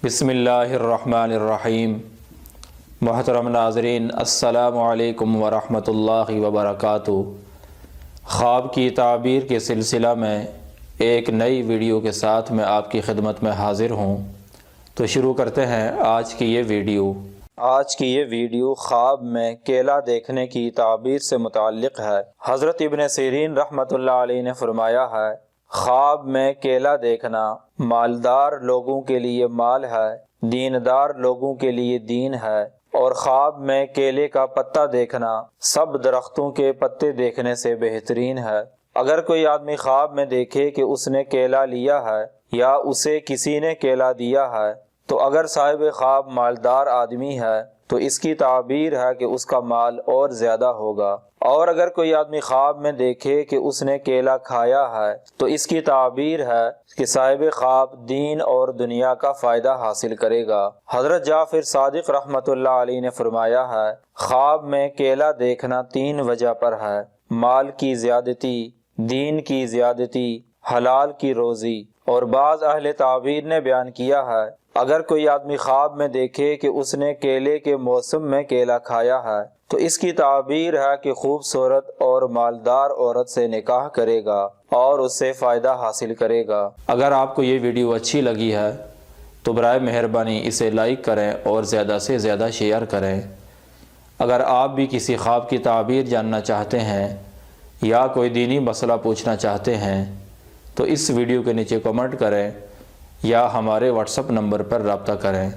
بسم اللہ الرحمن الرحیم۔ محترم ناظرین، السلام علیکم ورحمۃ اللہ وبرکاتہ۔ خواب کی تعبیر کے سلسلہ میں ایک نئی ویڈیو کے ساتھ میں آپ کی خدمت میں حاضر ہوں۔ تو شروع کرتے ہیں آج کی یہ ویڈیو۔ آج کی یہ ویڈیو خواب میں کیلا دیکھنے کی تعبیر سے متعلق ہے۔ حضرت ابن سیرین رحمۃ اللہ علیہ نے فرمایا ہے، خواب میں کیلا دیکھنا مالدار لوگوں کے لیے مال ہے، دیندار لوگوں کے لیے دین ہے، اور خواب میں کیلے کا پتا دیکھنا سب درختوں کے پتے دیکھنے سے بہترین ہے۔ اگر کوئی آدمی خواب میں دیکھے کہ اس نے کیلا لیا ہے یا اسے کسی نے کیلا دیا ہے، تو اگر صاحب خواب مالدار آدمی ہے تو اس کی تعبیر ہے کہ اس کا مال اور زیادہ ہوگا، اور اگر کوئی آدمی خواب میں دیکھے کہ اس نے کیلا کھایا ہے تو اس کی تعبیر ہے کہ صاحب خواب دین اور دنیا کا فائدہ حاصل کرے گا۔ حضرت جعفر صادق رحمۃ اللہ علیہ نے فرمایا ہے، خواب میں کیلا دیکھنا 3 وجہ پر ہے: مال کی زیادتی، دین کی زیادتی، حلال کی روزی۔ اور بعض اہل تعبیر نے بیان کیا ہے، اگر کوئی آدمی خواب میں دیکھے کہ اس نے کیلے کے موسم میں کیلا کھایا ہے تو اس کی تعبیر ہے کہ خوبصورت اور مالدار عورت سے نکاح کرے گا اور اس سے فائدہ حاصل کرے گا۔ اگر آپ کو یہ ویڈیو اچھی لگی ہے تو برائے مہربانی اسے لائک کریں اور زیادہ سے زیادہ شیئر کریں۔ اگر آپ بھی کسی خواب کی تعبیر جاننا چاہتے ہیں یا کوئی دینی مسئلہ پوچھنا چاہتے ہیں تو اس ویڈیو کے نیچے کمنٹ کریں یا ہمارے واٹس ایپ نمبر پر رابطہ کریں۔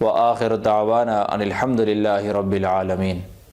وآخر دعوانا ان الحمد للہ رب العالمین۔